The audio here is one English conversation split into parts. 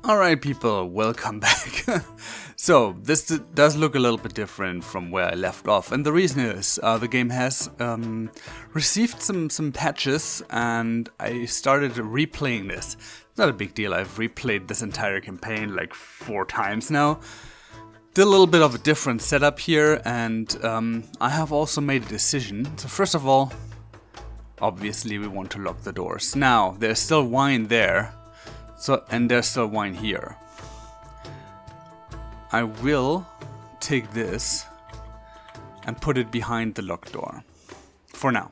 Alright people, welcome back. So, this does look a little bit different from where I left off, and the reason is, the game has received some patches, and I started replaying this. It's not a big deal, I've replayed this entire campaign like 4 times now. Did a little bit of a different setup here, and I have also made a decision. So first of all, obviously we want to lock the doors. Now, there's still wine there. And there's still wine here. I will take this and put it behind the locked door. For now.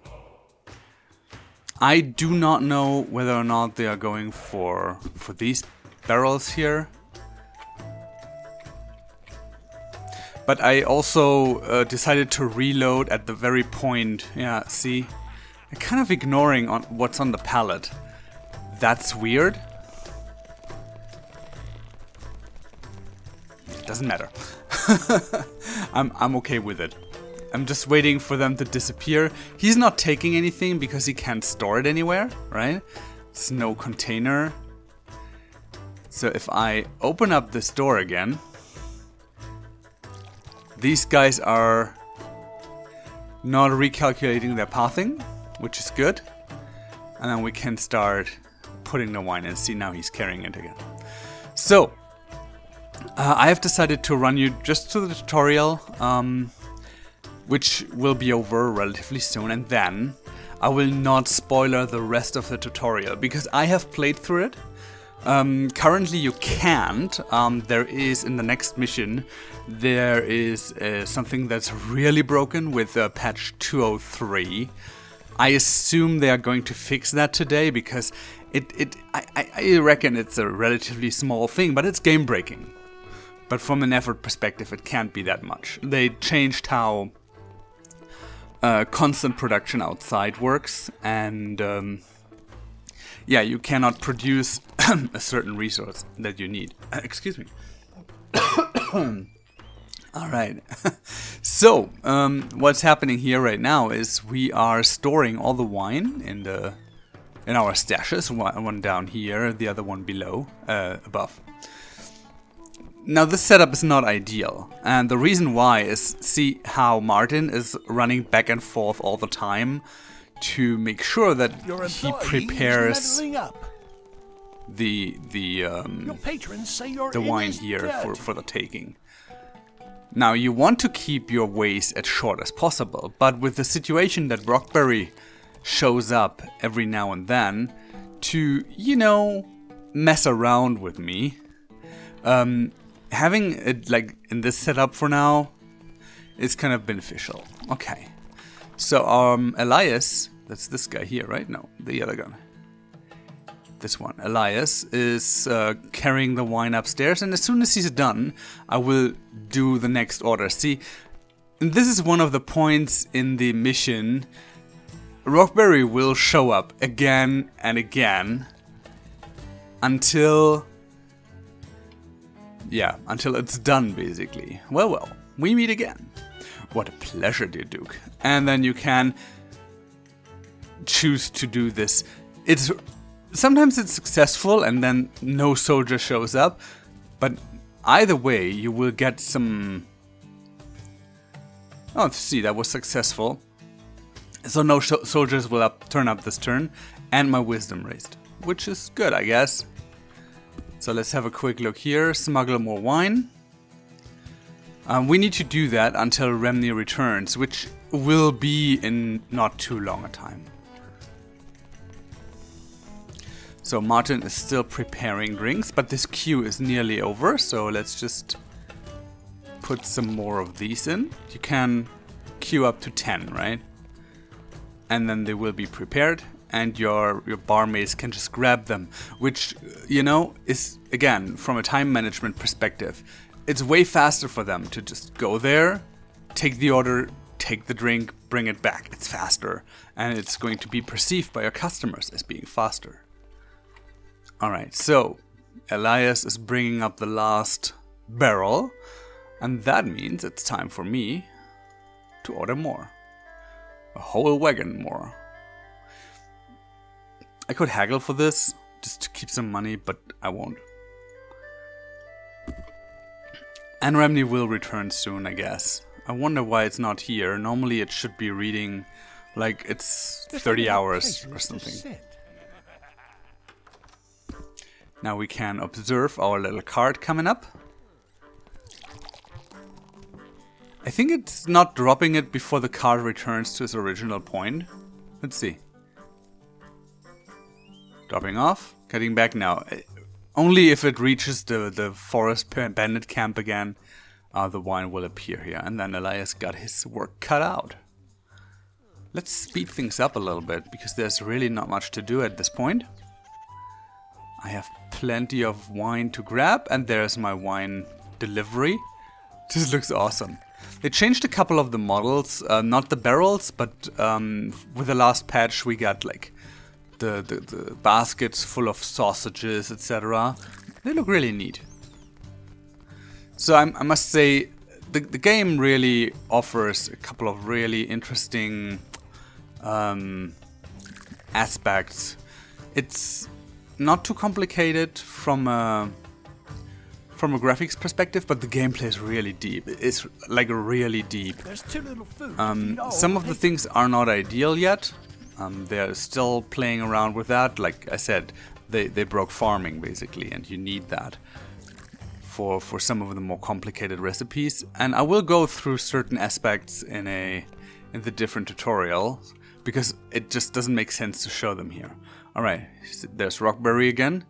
I do not know whether or not they are going for these barrels here. But I also decided to reload at the very point. Yeah, see? I'm kind of ignoring what's on the pallet. That's weird. Doesn't matter. I'm okay with it. I'm just waiting for them to disappear. He's not taking anything because he can't store it anywhere, right? It's no container. So if I open up this door again, these guys are not recalculating their pathing, which is good. And then we can start putting the wine in. See, now he's carrying it again. So I have decided to run you just to the tutorial, which will be over relatively soon, and then I will not spoiler the rest of the tutorial, because I have played through it. Currently you can't. There is, in the next mission, there is something that's really broken with patch 203. I assume they are going to fix that today, because I reckon it's a relatively small thing, but it's game breaking. But from an effort perspective, it can't be that much. They changed how constant production outside works, and yeah, you cannot produce a certain resource that you need. Excuse me. Alright. So, what's happening here right now is we are storing all the wine in our stashes. One down here, the other one below, above. Now this setup is not ideal, and the reason why is, see how Martin is running back and forth all the time to make sure that he prepares the wine here for the taking. Now you want to keep your ways as short as possible, but with the situation that Rockberry shows up every now and then to, you know, mess around with me, having it like in this setup for now is kind of beneficial. Okay, so Elias, that's this guy here, right? No, the other guy. This one, Elias, is carrying the wine upstairs, and as soon as he's done, I will do the next order. See, this is one of the points in the mission. Rockberry will show up again and again until it's done, basically. Well, we meet again. What a pleasure, dear Duke. And then you can choose to do this. Sometimes it's successful and then no soldier shows up, but either way you will get some... Oh, see, that was successful. So no soldiers will turn up this turn, and my wisdom raised, which is good, I guess. So let's have a quick look here. Smuggle more wine. We need to do that until Remny returns, which will be in not too long a time. So Martin is still preparing drinks, but this queue is nearly over, so let's just put some more of these in. You can queue up to 10, right? And then they will be prepared, and your barmaids can just grab them, which, you know, is, again, from a time management perspective, it's way faster for them to just go there, take the order, take the drink, bring it back. It's faster, and it's going to be perceived by your customers as being faster. Alright, so Elias is bringing up the last barrel, and that means it's time for me to order more. A whole wagon more. I could haggle for this, just to keep some money, but I won't. And Remny will return soon, I guess. I wonder why it's not here. Normally it should be reading like it's 30 hours or something. Now we can observe our little card coming up. I think it's not dropping it before the card returns to its original point. Let's see. Dropping off, getting back now. Only if it reaches the forest bandit camp again, the wine will appear here. And then Elias got his work cut out. Let's speed things up a little bit, because there's really not much to do at this point. I have plenty of wine to grab, and there's my wine delivery. This looks awesome. They changed a couple of the models, not the barrels, but with the last patch we got like the baskets full of sausages, etc. They look really neat. So I must say, the game really offers a couple of really interesting aspects. It's not too complicated from a graphics perspective, but the gameplay is really deep. It's like really deep. There's too little food. Some of the things are not ideal yet. They're still playing around with that. Like I said, they broke farming basically, and you need that for some of the more complicated recipes. And I will go through certain aspects in the different tutorials, because it just doesn't make sense to show them here. Alright, there's Rockberry again.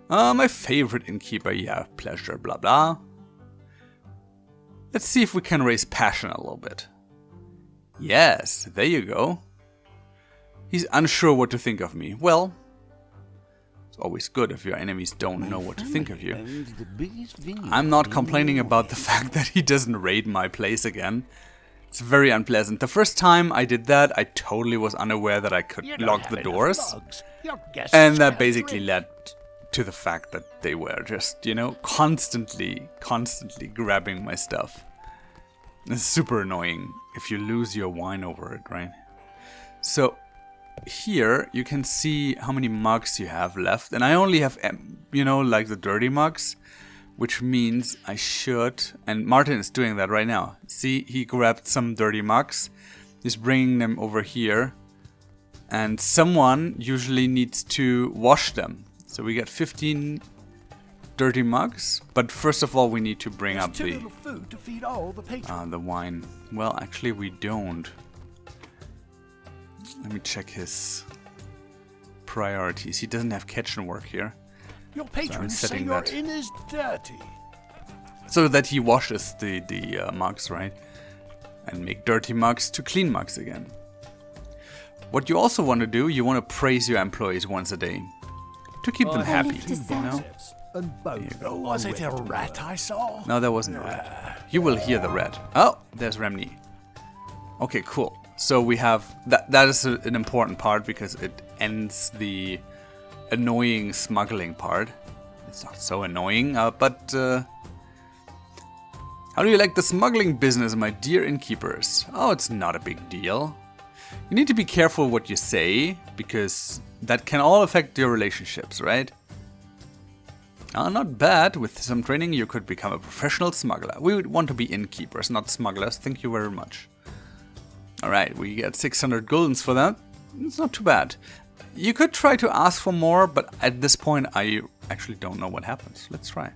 My favorite innkeeper, yeah, pleasure, blah blah. Let's see if we can raise passion a little bit. Yes, there you go. He's unsure what to think of me. Well, it's always good if your enemies don't know what to think of you. I'm not complaining about the fact that he doesn't raid my place again. It's very unpleasant. The first time I did that, I totally was unaware that I could lock the doors. And that basically led to the fact that they were just, you know, constantly grabbing my stuff. It's super annoying if you lose your wine over it, right? So here you can see how many mugs you have left, and I only have, you know, like the dirty mugs, which means I should, and Martin is doing that right now. See, he grabbed some dirty mugs, he's bringing them over here, and someone usually needs to wash them. So we get 15 dirty mugs, but first of all we need to bring up the wine. Well, actually we don't. Let me check his priorities. He doesn't have kitchen work here. Your patrons say your inn is dirty. So that he washes the mugs, right? And make dirty mugs to clean mugs again. What you also want to do, you want to praise your employees once a day. To keep them happy, you know? Was it a rat I saw? No, that wasn't a rat. You will hear the rat. Oh, there's Remny. Okay, cool. So we have... That is an important part, because it ends the annoying smuggling part. It's not so annoying, but... How do you like the smuggling business, my dear innkeepers? Oh, it's not a big deal. You need to be careful what you say, because that can all affect your relationships, right? Not bad. With some training, you could become a professional smuggler. We would want to be innkeepers, not smugglers. Thank you very much. Alright, we get 600 guldens for that. It's not too bad. You could try to ask for more, but at this point, I actually don't know what happens. Let's try.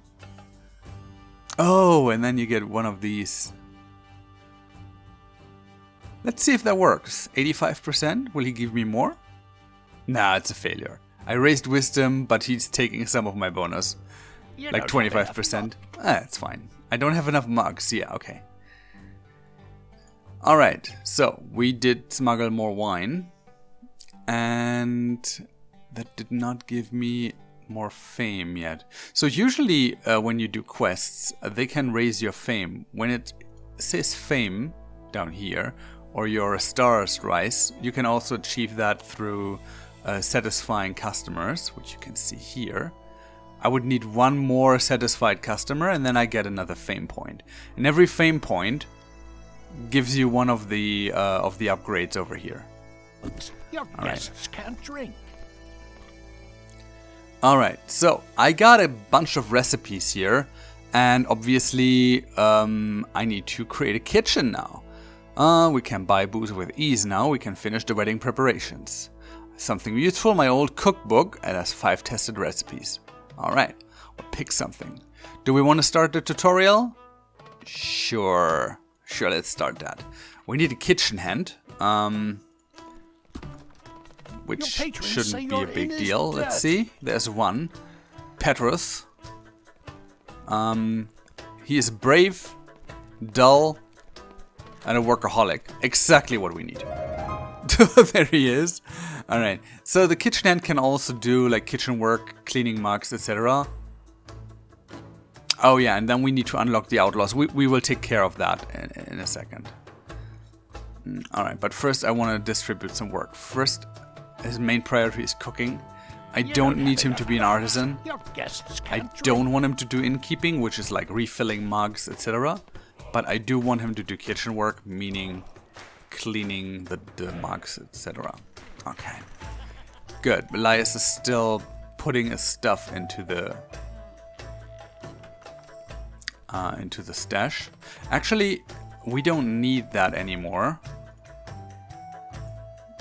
Oh, and then you get one of these. Let's see if that works. 85%? Will he give me more? Nah, it's a failure. I raised wisdom, but he's taking some of my bonus. Like 25%. It's fine. I don't have enough mugs. Yeah, okay. Alright, so we did smuggle more wine. And that did not give me more fame yet. So usually when you do quests, they can raise your fame. When it says fame down here, or your stars rise, you can also achieve that through satisfying customers, which you can see here. I would need one more satisfied customer, and then I get another fame point. And every fame point gives you one of the upgrades over here. Your guests can't drink. Alright, so I got a bunch of recipes here, And obviously, I need to create a kitchen now. We can buy booze with ease now. We can finish the wedding preparations. Something useful, my old cookbook. It has 5 tested recipes. Alright, we'll pick something. Do we want to start the tutorial? Sure, let's start that. We need a kitchen hand. Which shouldn't be a big deal. Let's see. There's one. Petrus. He is brave, dull, and a workaholic. Exactly what we need. There he is. Alright. So the kitchen hand can also do like kitchen work, cleaning mugs, etc. Oh yeah, and then we need to unlock the outlaws. We will take care of that in a second. Alright, but first I want to distribute some work. First, his main priority is cooking. I don't need him to be an artisan. I don't want him to do innkeeping, which is like refilling mugs, etc. But I do want him to do kitchen work, meaning cleaning the mugs, etc. Okay. Good. Elias is still putting his stuff into the stash. Actually, we don't need that anymore.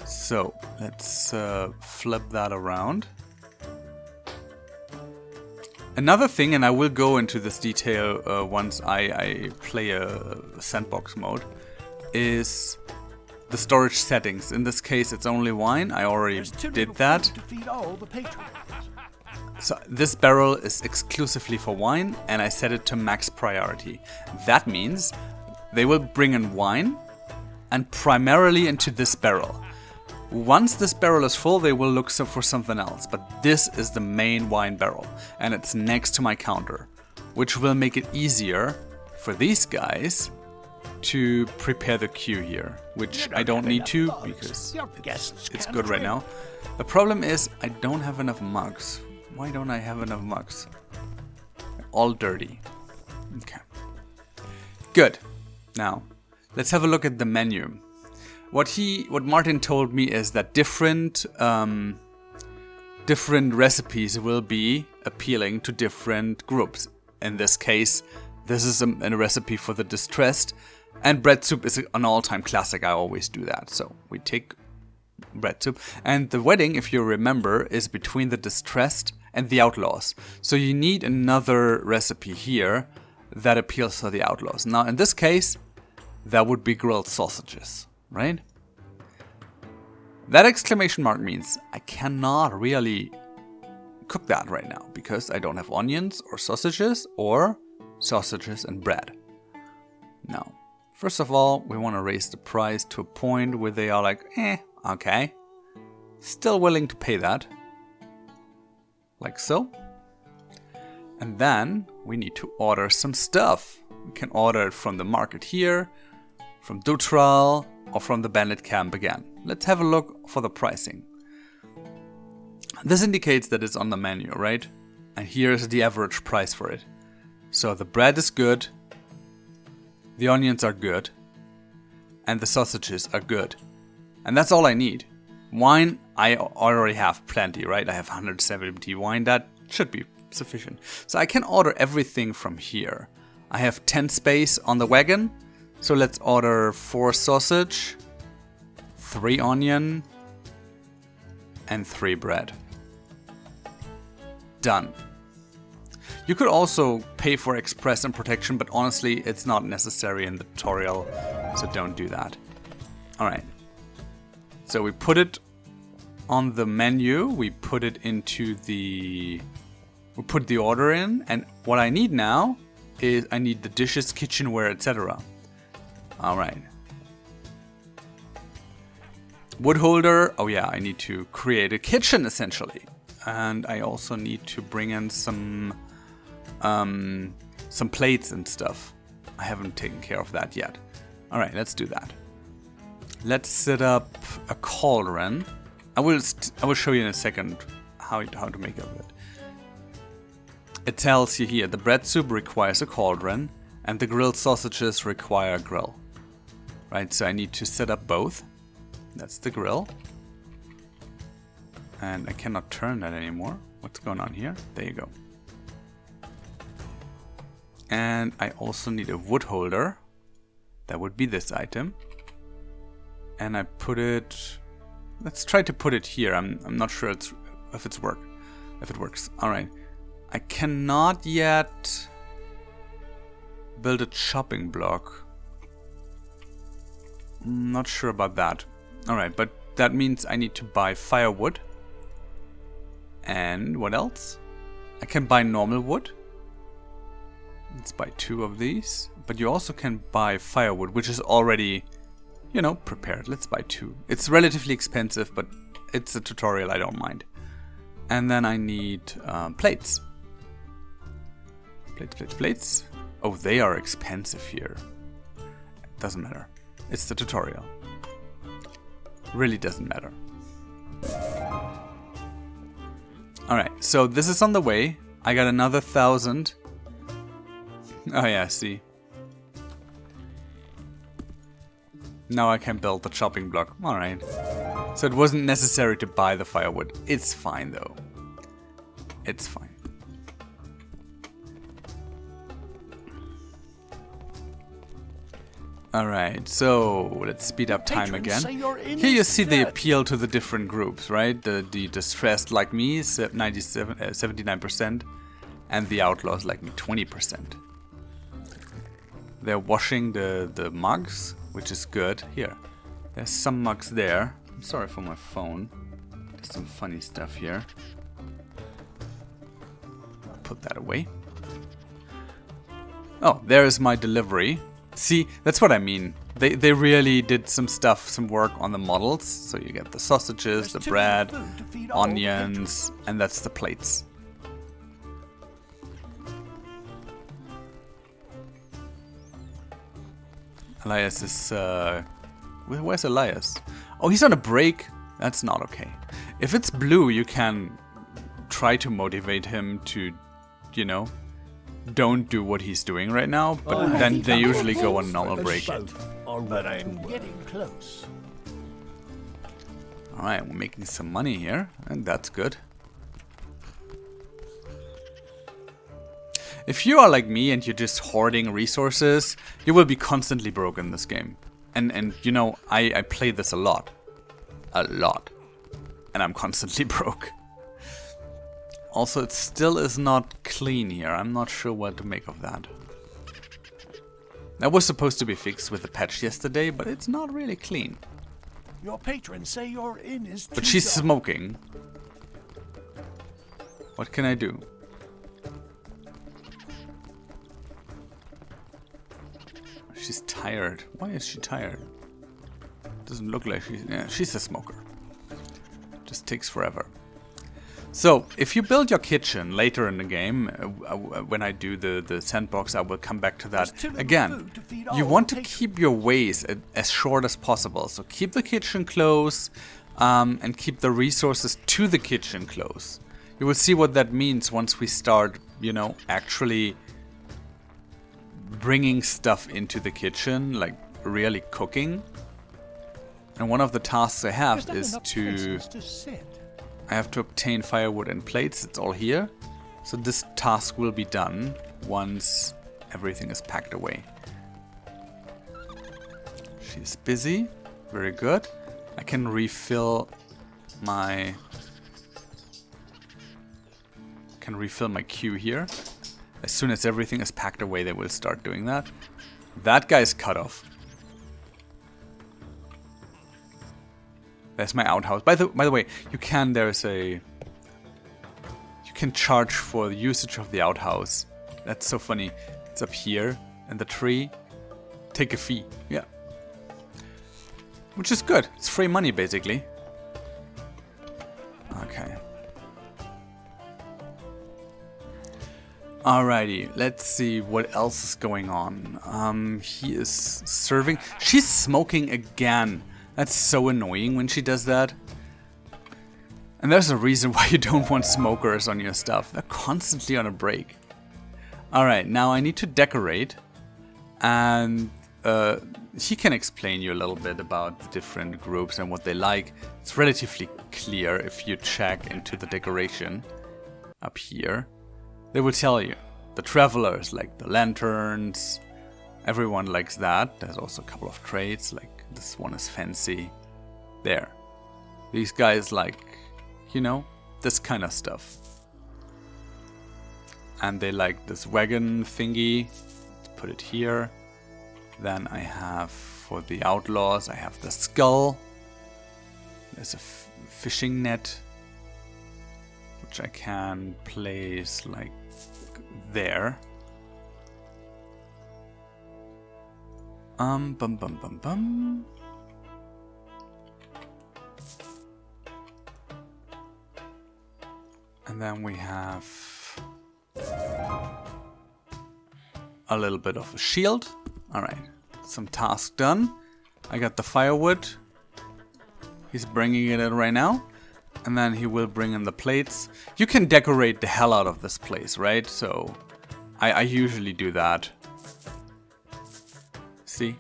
So let's flip that around. Another thing, and I will go into this detail once I play a sandbox mode, is the storage settings. In this case, it's only wine. I already did that. So this barrel is exclusively for wine, and I set it to max priority. That means they will bring in wine, and primarily into this barrel. Once this barrel is full, they will look for something else, but this is the main wine barrel, and it's next to my counter, which will make it easier for these guys to prepare the queue here, which I don't need to because it's good right now. The problem is I don't have enough mugs. Why don't I have enough mugs? They're all dirty. Okay. Good. Now, let's have a look at the menu. What Martin told me is that different recipes will be appealing to different groups. In this case, this is a recipe for the distressed, and bread soup is an all-time classic. I always do that. So we take bread soup, and the wedding, if you remember, is between the distressed and the outlaws. So you need another recipe here that appeals to the outlaws. Now, in this case, that would be grilled sausages. Right? That exclamation mark means I cannot really cook that right now because I don't have onions or sausages and bread. Now, first of all, we want to raise the price to a point where they are like, okay, still willing to pay that. Like so. And then we need to order some stuff. We can order it from the market here, from Dutral, or from the bandit camp again. Let's have a look for the pricing. This indicates that it's on the menu, right? And here's the average price for it. So the bread is good, the onions are good, and the sausages are good. And that's all I need. Wine, I already have plenty, right? I have 170 wine, that should be sufficient. So I can order everything from here. I have 10 space on the wagon. So let's order 4 sausage, 3 onion, and 3 bread. Done. You could also pay for express and protection, but honestly, it's not necessary in the tutorial, so don't do that. Alright. So we put it on the menu, we put it into we put the order in, and what I need now is I need the dishes, kitchenware, etc. Alright. Wood holder. Oh yeah, I need to create a kitchen essentially. And I also need to bring in some plates and stuff. I haven't taken care of that yet. Alright, let's do that. Let's set up a cauldron. I will show you in a second how to make of it. It tells you here the bread soup requires a cauldron and the grilled sausages require a grill. Right, so I need to set up both. That's the grill. And I cannot turn that anymore. What's going on here? There you go. And I also need a wood holder. That would be this item. And I put it... Let's try to put it here. I'm not sure if it works. Alright. I cannot yet build a chopping block. Not sure about that. Alright, but that means I need to buy firewood. And what else? I can buy normal wood. Let's buy 2 of these. But you also can buy firewood, which is already, you know, prepared. Let's buy 2. It's relatively expensive, but it's a tutorial, I don't mind. And then I need plates. Plates. Oh, they are expensive here. Doesn't matter. It's the tutorial. Really doesn't matter. Alright, so this is on the way. I got another 1,000. Oh yeah, see. Now I can build the chopping block. Alright. So it wasn't necessary to buy the firewood. It's fine though. It's fine. Alright, so let's speed up time again. Here you see the appeal to the different groups, right? The distressed like me, 79%, and the outlaws like me, 20%. They're washing the mugs, which is good. Here, there's some mugs there. I'm sorry for my phone. There's some funny stuff here. I'll put that away. Oh, there is my delivery. See, that's what I mean. They really did some stuff, some work on the models. So you get the sausages, the bread, onions, and that's the plates. Elias is... where's Elias? Oh, he's on a break? That's not okay. If it's blue, you can try to motivate him to, you know, don't do what he's doing right now, but then they usually go on normal break. But I'm getting close. Alright, we're making some money here, and that's good. If you are like me and you're just hoarding resources, you will be constantly broke in this game. And you know, I play this a lot. And I'm constantly broke. Also, it still is not clean here. I'm not sure what to make of that. That was supposed to be fixed with the patch yesterday, but it's not really clean. Your patrons say your inn is too But she's dark. smoking. What can I do? She's tired. Why is she tired? Doesn't look like she's... Yeah, she's a smoker. Just takes forever. So, if you build your kitchen later in the game, when I do the sandbox, I will come back to that. Again, you want to keep your ways as short as possible. So keep the kitchen close, and keep the resources to the kitchen close. You will see what that means once we start, you know, actually bringing stuff into the kitchen, like really cooking. And one of the tasks I have is to... I have to obtain firewood and plates. It's all here. So this task will be done once everything is packed away. She's busy. Very good. I can refill my... queue here. As soon as everything is packed away, they will start doing that. That guy's cut off. There's my outhouse. By the way, you can charge for the usage of the outhouse. That's so funny. It's up here in the tree. Take a fee. Yeah. Which is good. It's free money basically. Okay. Alrighty, let's see what else is going on. He is serving. She's smoking again. That's so annoying when she does that. And there's a reason why you don't want smokers on your stuff. They're constantly on a break. Alright, now I need to decorate. And he can explain you a little bit about the different groups and what they like. It's relatively clear if you check into the decoration up here. They will tell you. the travelers, like the lanterns. Everyone likes that. There's also a couple of trades, like this one is fancy. There. These guys like, you know, this kind of stuff. And they like this wagon thingy. Let's put it here. Then I have, for the outlaws, I have the skull. There's a fishing net, which I can place like there. Bum bum bum bum. And then we have a little bit of a shield. Alright, some task done. I got the firewood. He's bringing it in right now. And then he will bring in the plates. You can decorate the hell out of this place, right? So I usually do that. See?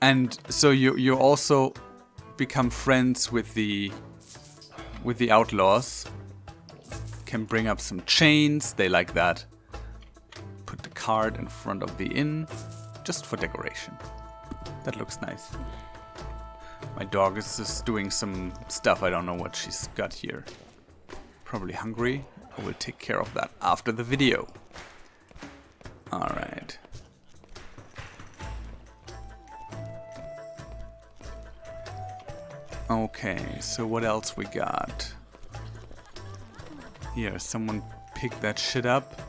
And so you also become friends with the outlaws. Can bring up some chains. They like that. Put the card in front of the inn. Just for decoration. That looks nice. My dog is just doing some stuff. I don't know what she's got here. Probably hungry. I will take care of that after the video. Alright. Okay, so what else we got? Here, someone pick that shit up.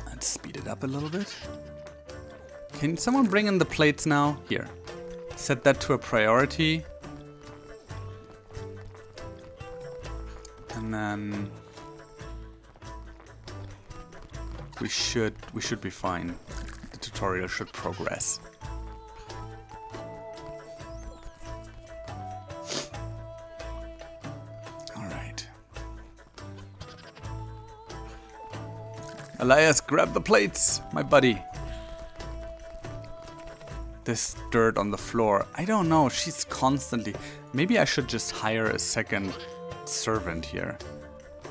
Let's speed it up a little bit. Can someone bring in the plates now? Here. Set that to a priority. And then we should be fine. The tutorial should progress. Alright. Elias, grab the plates, my buddy. This dirt on the floor. I don't know. She's constantly... Maybe I should just hire a second servant here.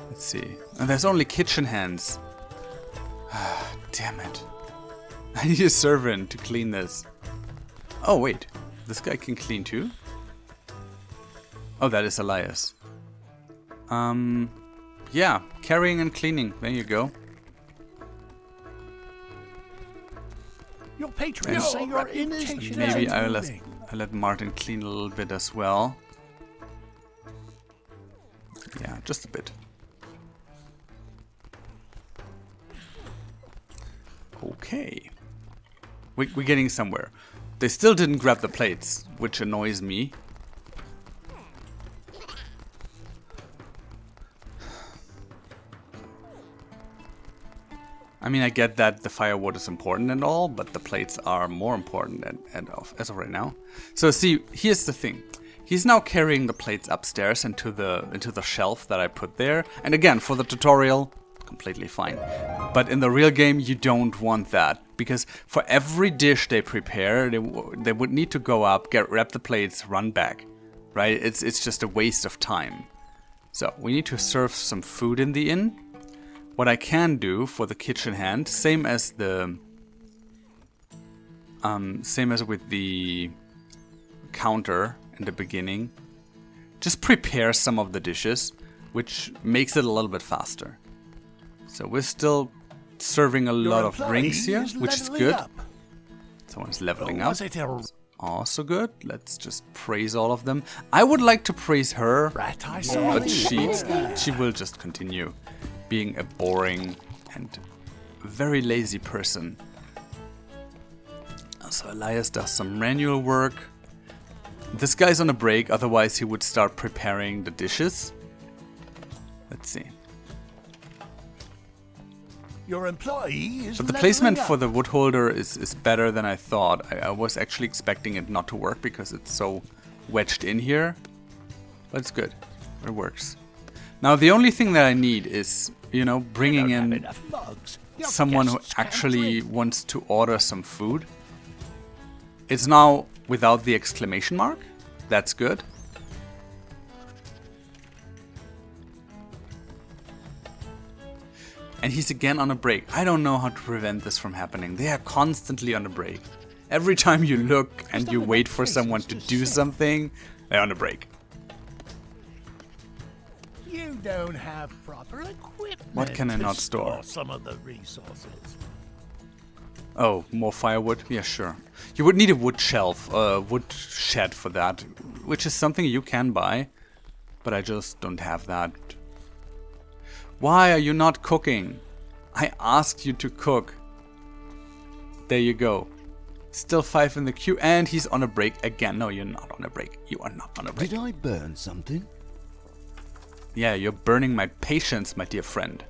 Let's see. And there's only kitchen hands. Damn it. I need a servant to clean this. Oh, wait. This guy can clean too? Oh, that is Elias. Yeah. Carrying and cleaning. There you go. Your patrons say your inn is maybe I'll let Martin clean a little bit as well. Yeah, just a bit. Okay. We're getting somewhere. They still didn't grab the plates, which annoys me. I mean, I get that the firewood is important and all, but the plates are more important as of right now. So see, here's the thing. He's now carrying the plates upstairs into the shelf that I put there. And again, for the tutorial, completely fine. But in the real game, you don't want that. Because for every dish they prepare, they would need to go up, grab the plates, run back. Right? It's just a waste of time. So, we need to serve some food in the inn. What I can do for the kitchen hand, same as with the counter in the beginning, just prepare some of the dishes, which makes it a little bit faster. So we're still serving a lot of drinks here, which is good. Someone's leveling up. Also good. Let's just praise all of them. I would like to praise her, but she will just continue being a boring and very lazy person. So Elias does some manual work. This guy's on a break, otherwise he would start preparing the dishes. Let's see. Your employee is But the placement for the wood holder is better than I thought. I was actually expecting it not to work because it's so wedged in here. But it's good. It works. Now the only thing that I need is, you know, bringing in someone who actually wants to order some food. It's now without the exclamation mark. That's good. And he's again on a break. I don't know how to prevent this from happening. They are constantly on a break. Every time you look and you wait for someone to do something, they're on a break. You don't have proper equipment. What can I to not store? Some of the resources. Oh, more firewood? Yeah, sure. You would need a wood shelf, wood shed for that, which is something you can buy, but I just don't have that. Why are you not cooking? I asked you to cook. There you go. Still 5 in the queue, and he's on a break again. No, you're not on a break. You are not on a break. Did I burn something? Yeah, you're burning my patience, my dear friend.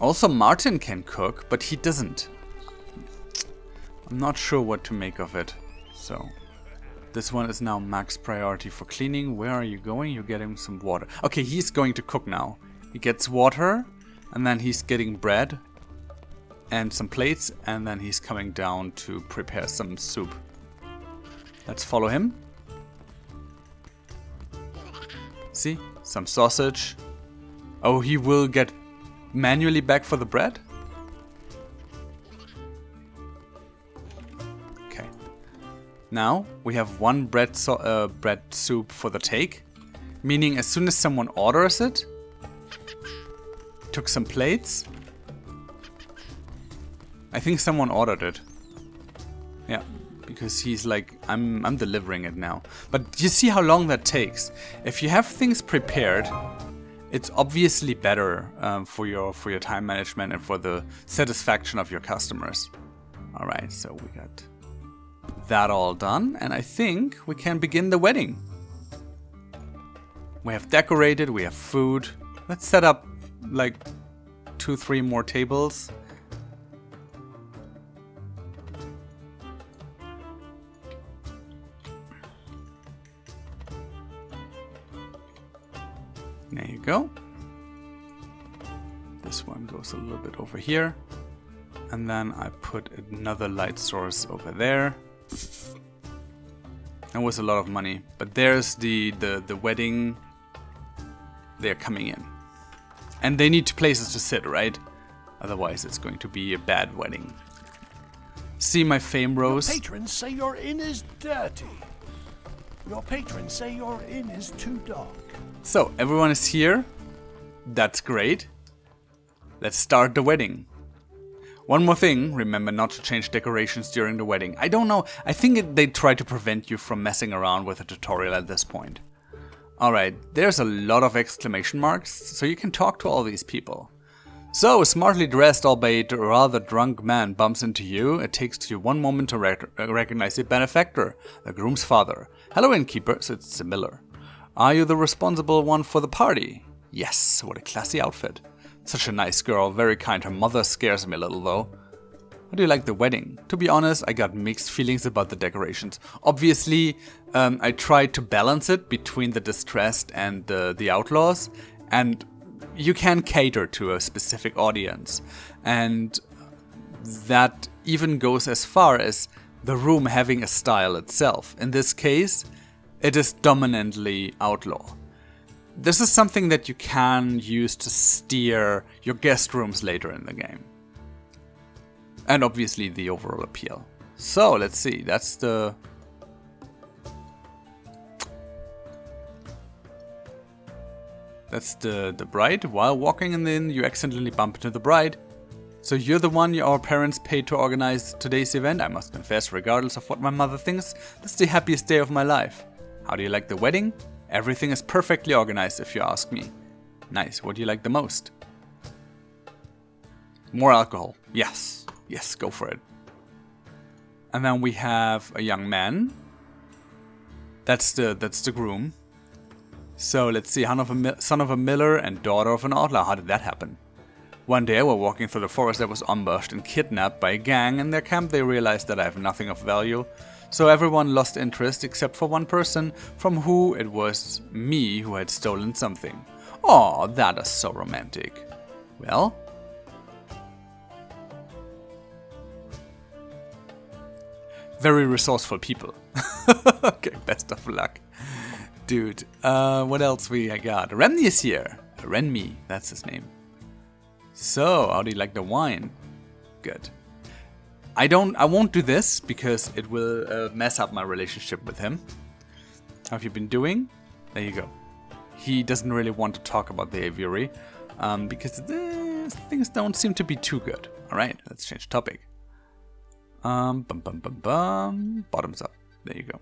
Also, Martin can cook, but he doesn't. I'm not sure what to make of it. So, this one is now max priority for cleaning. Where are you going? You're getting some water. Okay, he's going to cook now. He gets water, and then he's getting bread and some plates, and then he's coming down to prepare some soup. Let's follow him. See? Some sausage. Oh, he will get manually back for the bread? Okay. Now we have one bread soup for the take. Meaning as soon as someone orders it, took some plates. I think someone ordered it. Yeah, because he's like, I'm delivering it now. But you see how long that takes. If you have things prepared, it's obviously better for your time management and for the satisfaction of your customers. All right, so we got that all done, and I think we can begin the wedding. We have decorated, we have food. Let's set up like 2-3 more tables. There you go. This one goes a little bit over here. And then I put another light source over there. That was a lot of money. But there's the wedding. They're coming in. And they need places to sit, right? Otherwise it's going to be a bad wedding. See my fame rose? Your patrons say your inn is dirty. Your patrons say your inn is too dark. So, everyone is here. That's great. Let's start the wedding. One more thing, remember not to change decorations during the wedding. I don't know, I think they try to prevent you from messing around with the tutorial at this point. Alright, there's a lot of exclamation marks, so you can talk to all these people. So, a smartly dressed, albeit rather drunk man bumps into you. It takes you one moment to recognize your benefactor, the groom's father. Hello, innkeeper, so it's the miller. Are you the responsible one for the party? Yes, what a classy outfit. Such a nice girl, very kind. Her mother scares me a little though. How do you like the wedding? To be honest, I got mixed feelings about the decorations. Obviously, I tried to balance it between the distressed and the outlaws. And you can cater to a specific audience. And that even goes as far as the room having a style itself. In this case, it is dominantly outlaw. This is something that you can use to steer your guest rooms later in the game. And obviously the overall appeal. So, let's see, that's the bride. While walking in the inn, you accidentally bump into the bride. So you're the one our parents paid to organize today's event? I must confess, regardless of what my mother thinks, this is the happiest day of my life. How do you like the wedding? Everything is perfectly organized if you ask me. Nice, what do you like the most? More alcohol. Yes, yes, go for it. And then we have a young man. That's the groom. So let's see, son of a miller and daughter of an outlaw. How did that happen? One day while walking through the forest I was ambushed and kidnapped by a gang. In their camp they realized that I have nothing of value. So everyone lost interest except for one person, from who it was me who had stolen something. Aw, that is so romantic. Well? Very resourceful people. Okay, best of luck. Dude, what else we got? Remney is here. Renmi, that's his name. So, how do you like the wine? Good. I won't do this because it will mess up my relationship with him. How have you been doing? There you go. He doesn't really want to talk about the aviary because things don't seem to be too good. Alright, let's change topic. Bottoms up. There you go.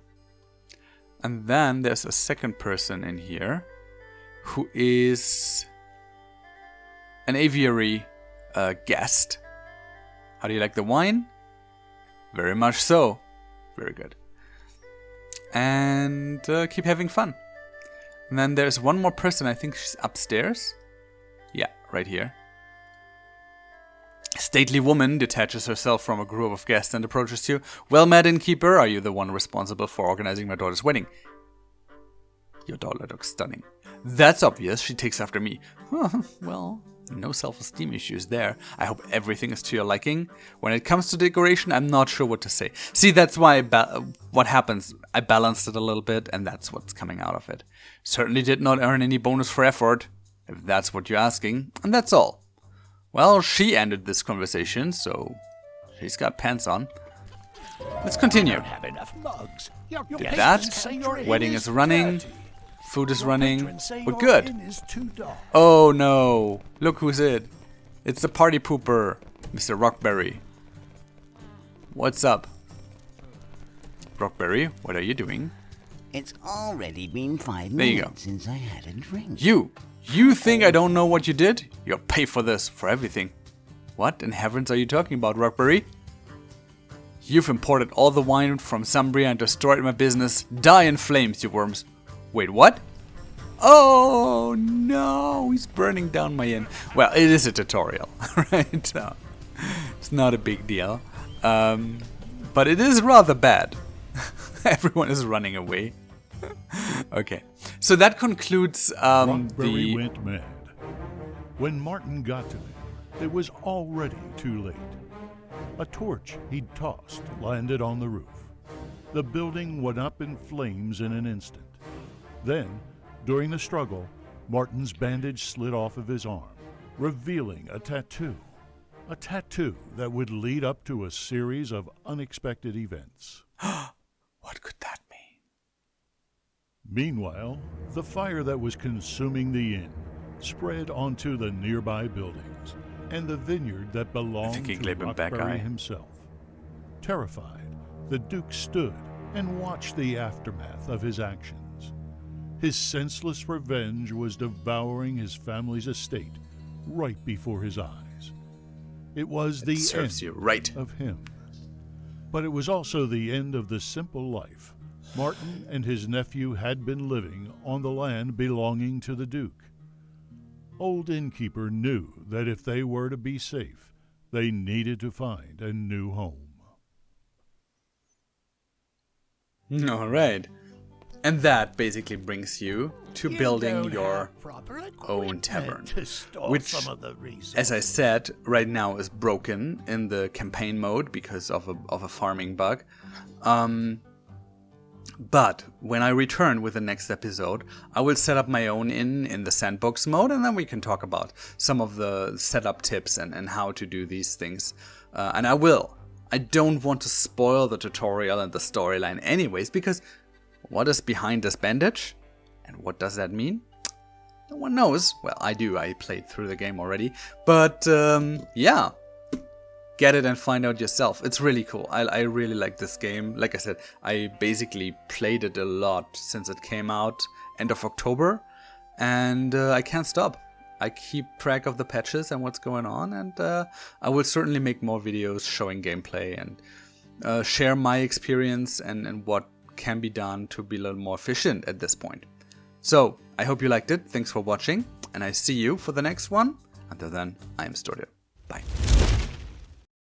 And then there's a second person in here who is an aviary guest. How do you like the wine? Very much so. Very good. And keep having fun. And then there's one more person. I think she's upstairs. Yeah, right here. Stately woman detaches herself from a group of guests and approaches you. Well met, innkeeper. Are you the one responsible for organizing my daughter's wedding? Your daughter looks stunning. That's obvious. She takes after me. Well, no self-esteem issues there. I hope everything is to your liking. When it comes to decoration, I'm not sure what to say. See, that's why what happens. I balanced it a little bit, and that's what's coming out of it. Certainly did not earn any bonus for effort, if that's what you're asking. And that's all. Well, she ended this conversation, so she's got pants on. Let's continue. Have enough mugs. Did that. Wedding is running. Food is running. We're good. Oh no. Look who's it. It's the party pooper, Mr. Rockberry. What's up? Rockberry, what are you doing? It's already been 5 There you minutes since I had a drink. You think I don't know what you did? You'll pay for this, for everything. What in heavens are you talking about, Rockberry? You've imported all the wine from Zumbria and destroyed my business. Die in flames, you worms. Wait, what? Oh no, he's burning down my inn. Well, it is a tutorial, right? So, it's not a big deal. But it is rather bad. Everyone is running away. Okay, so that concludes Rockberry went mad. When Martin got to him, it was already too late. A torch he'd tossed landed on the roof. The building went up in flames in an instant. Then, during the struggle, Martin's bandage slid off of his arm, revealing a tattoo. A tattoo that would lead up to a series of unexpected events. What could that mean? Meanwhile, the fire that was consuming the inn spread onto the nearby buildings and the vineyard that belonged to Rockberry himself. Terrified, the Duke stood and watched the aftermath of his actions. His senseless revenge was devouring his family's estate right before his eyes. It was the end of him. But it was also the end of the simple life Martin and his nephew had been living on the land belonging to the Duke. Old Innkeeper knew that if they were to be safe, they needed to find a new home. All right. And that basically brings you to building your own tavern, which, as I said, right now is broken in the campaign mode because of a farming bug. But when I return with the next episode, I will set up my own inn in the sandbox mode, and then we can talk about some of the setup tips and how to do these things. And I will. I don't want to spoil the tutorial and the storyline anyways, because what is behind this bandage? And what does that mean? No one knows. Well, I do. I played through the game already. But, yeah. Get it and find out yourself. It's really cool. I really like this game. Like I said, I basically played it a lot since it came out end of October. And I can't stop. I keep track of the patches and what's going on. And I will certainly make more videos showing gameplay and share my experience and what can be done to be a little more efficient at this point. So, I hope you liked it. Thanks for watching. And I see you for the next one. Until then, I am Storio.